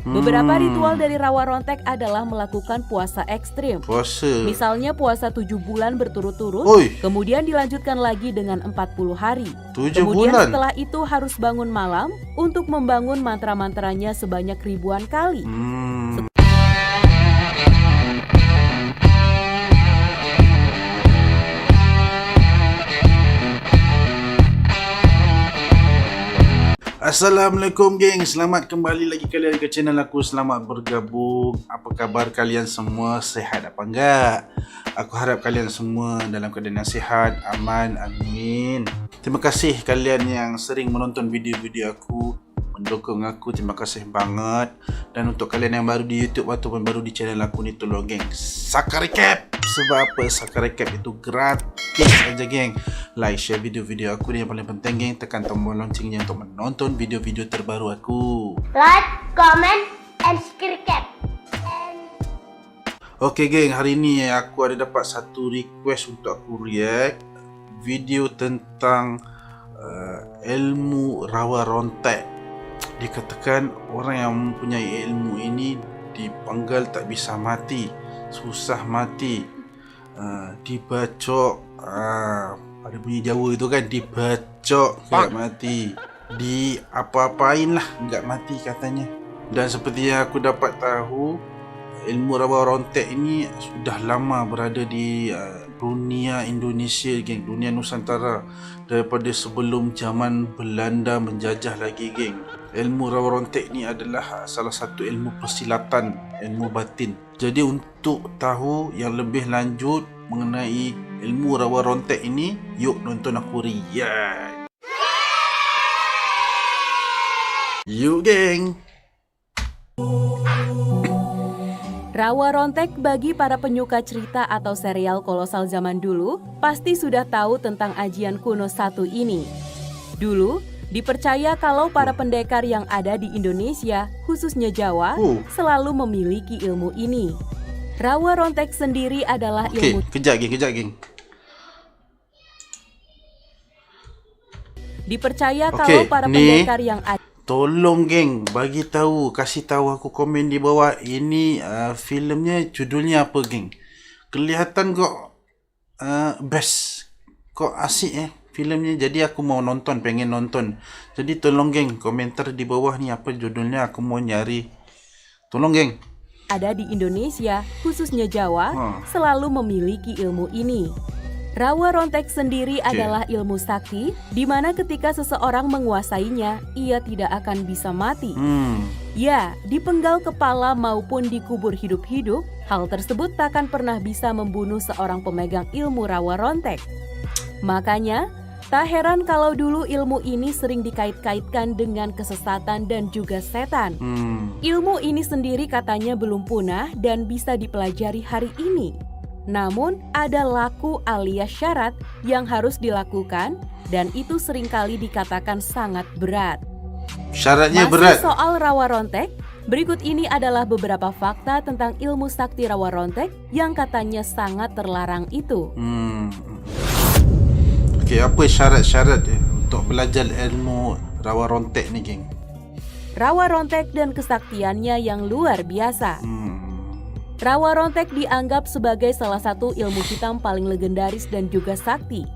Beberapa ritual dari rawa rontek adalah melakukan puasa ekstrim. Puasa. Misalnya puasa 7 bulan berturut-turut, Oi. kemudian dilanjutkan lagi dengan 40 hari. 7 Kemudian bulan. setelah itu harus bangun malam untuk membangun mantra-mantranya sebanyak ribuan kali. Assalamualaikum geng, selamat kembali lagi kalian ke channel aku. Selamat bergabung. Apa khabar kalian semua? Sehat apa enggak? Aku harap kalian semua dalam keadaan yang sihat, aman, amin. Terima kasih kalian yang sering menonton video-video aku, mendukung aku, terima kasih banget. Dan untuk kalian yang baru di YouTube ataupun baru di channel aku ni, tolong geng subscribe. Sebab apa? Subscribe itu gratis aja geng. Like, share video-video aku ni yang paling penting geng. Tekan tombol loncengnya untuk menonton video-video terbaru aku. Like, comment, and subscribe. Okay geng, hari ni aku ada dapat satu request untuk aku react video tentang ilmu rawa rontek. Dikatakan orang yang mempunyai ilmu ini dipenggal tak bisa mati, susah mati, dibacok, ada bunyi Jawa itu kan, dibacok enggak mati, di apa-apain lah enggak mati katanya. Dan seperti yang aku dapat tahu, ilmu rawa rontek ini sudah lama berada di dunia Indonesia geng, dunia Nusantara, daripada sebelum zaman Belanda menjajah lagi geng. Ilmu rawa rontek ni adalah salah satu ilmu persilatan, ilmu batin. Jadi untuk tahu yang lebih lanjut mengenai ilmu rawa rontek ini, yuk nonton aku react. Yuk geng. Rawa rontek bagi para penyuka cerita atau serial kolosal zaman dulu pasti sudah tahu tentang ajian kuno satu ini. Dulu, dipercaya kalau para pendekar yang ada di Indonesia, khususnya Jawa, selalu memiliki ilmu ini. Rawa rontek sendiri adalah ilmu... Kejap geng. Dipercaya kalau para pendekar yang ada... Tolong geng, bagi tahu, kasih tahu aku komen di bawah. Ini filmnya judulnya apa geng? Kelihatan kok best, kok asik filmnya. Jadi aku mau nonton, pengen nonton. Jadi tolong geng, komentar di bawah ni apa judulnya, aku mau nyari. Tolong geng. Ada di Indonesia, khususnya Jawa, selalu memiliki ilmu ini. Rawa rontek sendiri adalah ilmu sakti, di mana ketika seseorang menguasainya, ia tidak akan bisa mati. Ya, dipenggal kepala maupun dikubur hidup-hidup, hal tersebut takkan pernah bisa membunuh seorang pemegang ilmu rawa rontek. Makanya, tak heran kalau dulu ilmu ini sering dikait-kaitkan dengan kesesatan dan juga setan. Ilmu ini sendiri katanya belum punah dan bisa dipelajari hari ini. Namun, ada laku alias syarat yang harus dilakukan dan itu seringkali dikatakan sangat berat. Syaratnya masih berat. Soal rawa rontek, berikut ini adalah beberapa fakta tentang ilmu sakti rawa rontek yang katanya sangat terlarang itu. Okey, apa syarat-syarat untuk belajar ilmu rawa rontek ni geng? Rawa rontek dan kesaktiannya yang luar biasa. Rawa rontek dianggap sebagai salah satu ilmu hitam paling legendaris dan juga sakti.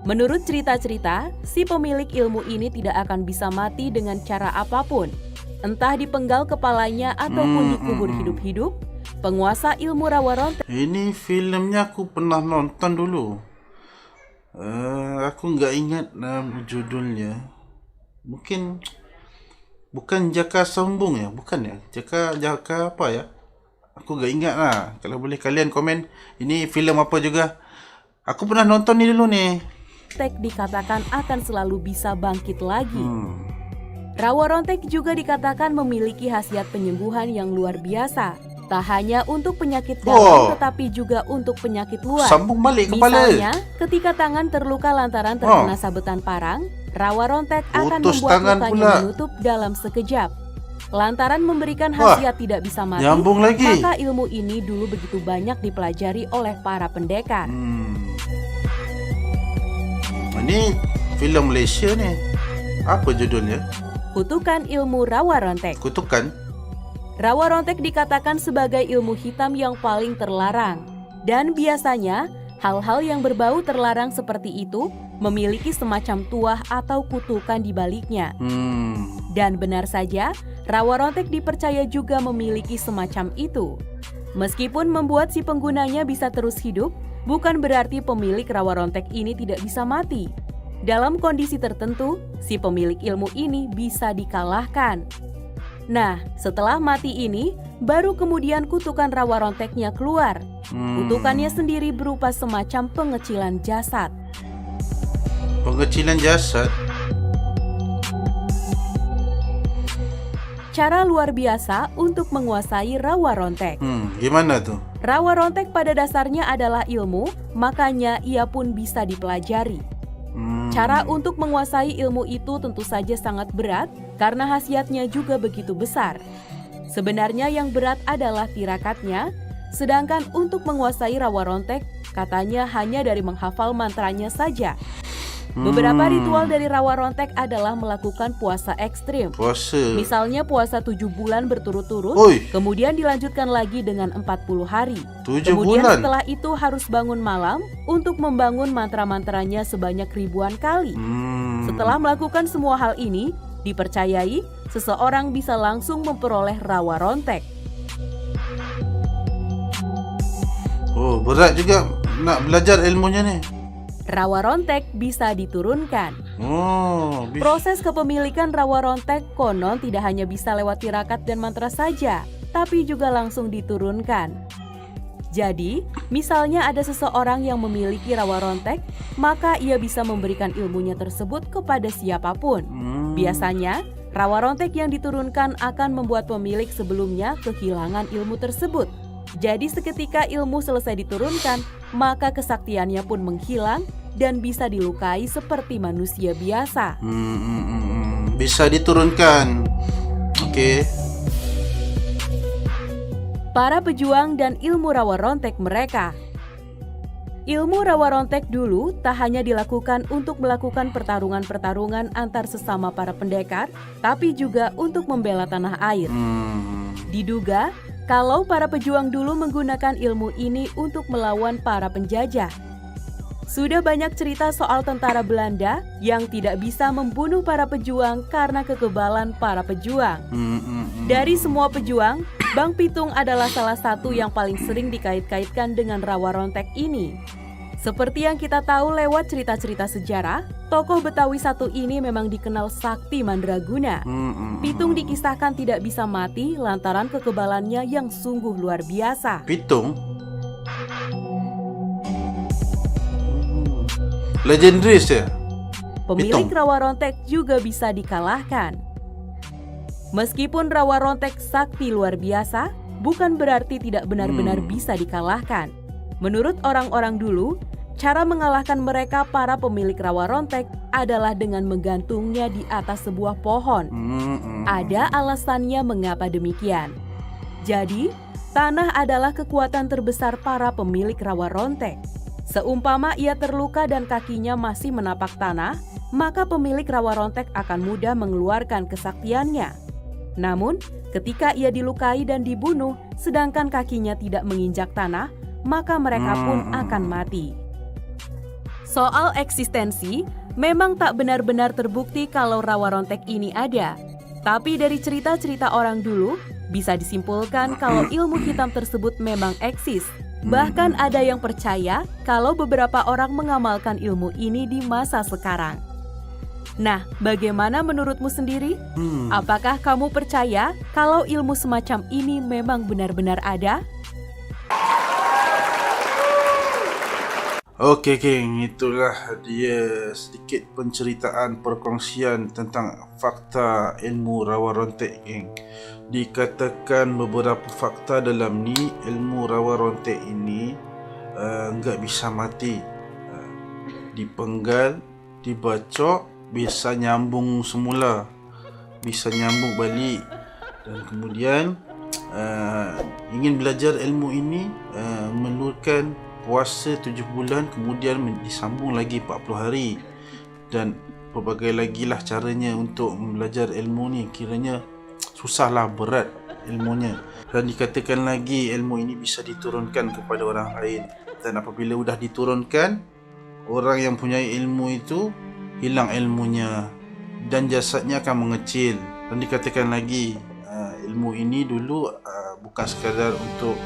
Menurut cerita-cerita, si pemilik ilmu ini tidak akan bisa mati dengan cara apapun. Entah dipenggal kepalanya ataupun dikubur hidup-hidup, penguasa ilmu rawa rontek. Ini filmnya aku pernah nonton dulu. Aku nggak ingat judulnya. Mungkin bukan Jaka Sembung ya, bukan ya? Jaka apa ya? Aku gak ingat lah. Kalau boleh kalian komen, ini filem apa juga. Aku pernah nonton ni dulu ni. Rontek dikatakan akan selalu bisa bangkit lagi. Rawa rontek juga dikatakan memiliki khasiat penyembuhan yang luar biasa. Tak hanya untuk penyakit dalam, tetapi juga untuk penyakit luar. Sambung balik kepala. Misalnya, ketika tangan terluka lantaran terkena sabetan parang, rawa rontek akan membuat lukanya menutup dalam sekejap. Lantaran memberikan khasiat tidak bisa mati, maka ilmu ini dulu begitu banyak dipelajari oleh para pendekar. Ini film Malaysia ni. Apa judulnya? Kutukan ilmu rawa rontek. Kutukan? Rawa rontek dikatakan sebagai ilmu hitam yang paling terlarang. Dan biasanya, hal-hal yang berbau terlarang seperti itu memiliki semacam tuah atau kutukan di baliknya. Dan benar saja, rawa rontek dipercaya juga memiliki semacam itu. Meskipun membuat si penggunanya bisa terus hidup, bukan berarti pemilik rawa rontek ini tidak bisa mati. Dalam kondisi tertentu, si pemilik ilmu ini bisa dikalahkan. Nah, setelah mati ini, baru kemudian kutukan rawa ronteknya keluar. Kutukannya sendiri berupa semacam pengecilan jasad. Pengecilan jasad? Cara luar biasa untuk menguasai rawa rontek. Gimana tuh? Rawa rontek pada dasarnya adalah ilmu, makanya ia pun bisa dipelajari. Cara untuk menguasai ilmu itu tentu saja sangat berat karena khasiatnya juga begitu besar. Sebenarnya yang berat adalah tirakatnya, sedangkan untuk menguasai rawa rontek katanya hanya dari menghafal mantranya saja. Beberapa ritual dari rawa rontek adalah melakukan puasa ekstrim. Puasa? Misalnya puasa 7 bulan berturut-turut, kemudian dilanjutkan lagi dengan 40 hari. 7 kemudian bulan? Setelah itu harus bangun malam untuk membangun mantra-mantranya sebanyak ribuan kali. Setelah melakukan semua hal ini, dipercayai seseorang bisa langsung memperoleh rawa rontek. Oh, berat juga nak belajar ilmunya nih. Rawa rontek bisa diturunkan. Bisa. Proses kepemilikan rawa rontek konon tidak hanya bisa lewat tirakat dan mantra saja, tapi juga langsung diturunkan. Jadi, misalnya ada seseorang yang memiliki rawa rontek, maka ia bisa memberikan ilmunya tersebut kepada siapapun. Biasanya, rawa rontek yang diturunkan akan membuat pemilik sebelumnya kehilangan ilmu tersebut. Jadi seketika ilmu selesai diturunkan, maka kesaktiannya pun menghilang dan bisa dilukai seperti manusia biasa. Bisa diturunkan. Oke. Para pejuang dan ilmu rawa rontek mereka. Ilmu rawa rontek dulu tak hanya dilakukan untuk melakukan pertarungan-pertarungan antar sesama para pendekar, tapi juga untuk membela tanah air. Diduga, kalau para pejuang dulu menggunakan ilmu ini untuk melawan para penjajah. Sudah banyak cerita soal tentara Belanda yang tidak bisa membunuh para pejuang karena kekebalan para pejuang. Dari semua pejuang, Bang Pitung adalah salah satu yang paling sering dikait-kaitkan dengan rawa rontek ini. Seperti yang kita tahu lewat cerita-cerita sejarah, tokoh Betawi satu ini memang dikenal sakti mandraguna. Pitung dikisahkan tidak bisa mati lantaran kekebalannya yang sungguh luar biasa. Pitung? Legendaris ya? Pemilik Pitung. rawa rontek juga bisa dikalahkan. Meskipun rawa rontek sakti luar biasa, bukan berarti tidak benar-benar bisa dikalahkan. Menurut orang-orang dulu, cara mengalahkan mereka para pemilik rawa rontek adalah dengan menggantungnya di atas sebuah pohon. Ada alasannya mengapa demikian. Jadi, tanah adalah kekuatan terbesar para pemilik rawa rontek. Seumpama ia terluka dan kakinya masih menapak tanah, maka pemilik rawa rontek akan mudah mengeluarkan kesaktiannya. Namun, ketika ia dilukai dan dibunuh, sedangkan kakinya tidak menginjak tanah, maka mereka pun akan mati. Soal eksistensi, memang tak benar-benar terbukti kalau rawa rontek ini ada. Tapi dari cerita-cerita orang dulu, bisa disimpulkan kalau ilmu hitam tersebut memang eksis. Bahkan ada yang percaya kalau beberapa orang mengamalkan ilmu ini di masa sekarang. Nah, bagaimana menurutmu sendiri? Apakah kamu percaya kalau ilmu semacam ini memang benar-benar ada? Okey, geng, itulah dia sedikit penceritaan perkongsian tentang fakta ilmu rawa rontek, geng. Dikatakan beberapa fakta dalam ni, ilmu rawa rontek ini enggak bisa mati. Dipenggal, dibacok, bisa nyambung semula, bisa nyambung balik. Dan kemudian ingin belajar ilmu ini memerlukan puasa 7 bulan, kemudian disambung lagi 40 hari. Dan berbagai lagi lah caranya untuk belajar ilmu ni. Kiranya susahlah, berat. ilmunya. Dan dikatakan lagi ilmu ini bisa diturunkan kepada orang lain. Dan apabila sudah diturunkan, orang yang punya ilmu itu hilang ilmunya dan jasadnya akan mengecil. Dan dikatakan lagi ilmu ini dulu bukan sekadar untuk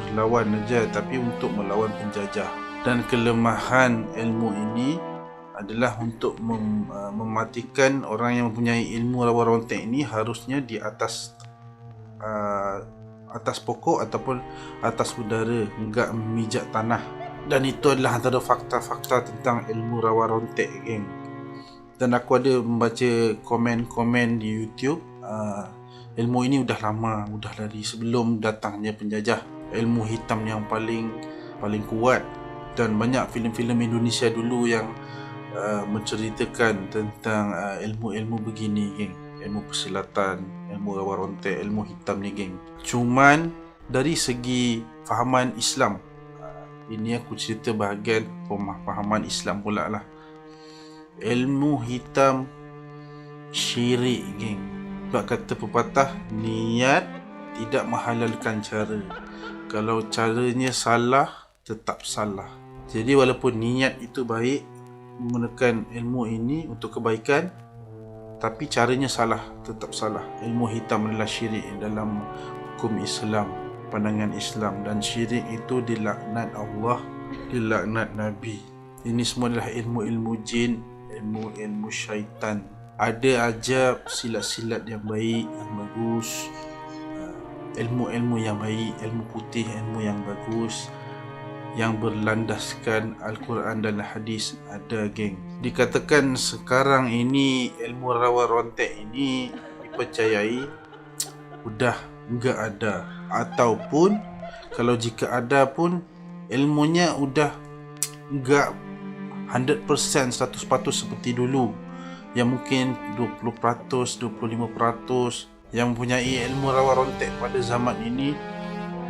berlawan saja, tapi untuk melawan penjajah. Dan kelemahan ilmu ini adalah untuk mematikan orang yang mempunyai ilmu rawa rontek ini harusnya di atas pokok ataupun atas udara, enggak memijak tanah. Dan itu adalah antara fakta-fakta tentang ilmu rawa rontek, geng. Dan aku ada membaca komen-komen di YouTube. Ilmu ini udah lama, udah dari sebelum datangnya penjajah. Ilmu hitam yang paling kuat. Dan banyak filem-filem Indonesia dulu yang menceritakan tentang ilmu-ilmu begini, geng. Ilmu persilatan, ilmu rawa rontek, ilmu hitam ni, geng. Cuman dari segi fahaman Islam, ini aku cerita bahagian pemahaman Islam pula lah. Ilmu hitam syirik, geng. Sebab kata pepatah, niat tidak menghalalkan cara. Kalau caranya salah, tetap salah. Jadi walaupun niat itu baik, menggunakan ilmu ini untuk kebaikan, tapi caranya salah, tetap salah. Ilmu hitam adalah syirik dalam hukum Islam, pandangan Islam. Dan syirik itu dilaknat Allah, dilaknat Nabi. Ini semua adalah ilmu-ilmu jin, ilmu-ilmu syaitan. Ada aja silat-silat yang baik, yang bagus, ilmu-ilmu yang baik, ilmu putih, ilmu yang bagus, yang berlandaskan Al-Quran dan hadis, ada, geng. Dikatakan sekarang ini ilmu rawa rontek ini dipercayai udah enggak ada, ataupun kalau jika ada pun ilmunya udah enggak 100% 100% seperti dulu, yang mungkin 20%, 25% yang mempunyai ilmu rawa rontek pada zaman ini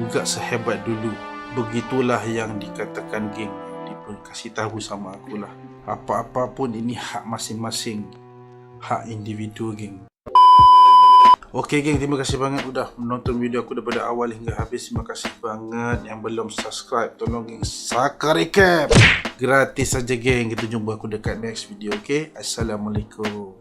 enggak sehebat dulu. Begitulah yang dikatakan, geng. Dikasih tahu sama akulah. Apa-apa pun ini hak masing-masing, hak individu, geng. Okey, geng, terima kasih banget sudah menonton video aku daripada awal hingga habis. Terima kasih banget. Yang belum subscribe, tolong, geng, Saka Recap. Gratis saja, geng. Kita jumpa aku dekat next video, okey? Assalamualaikum.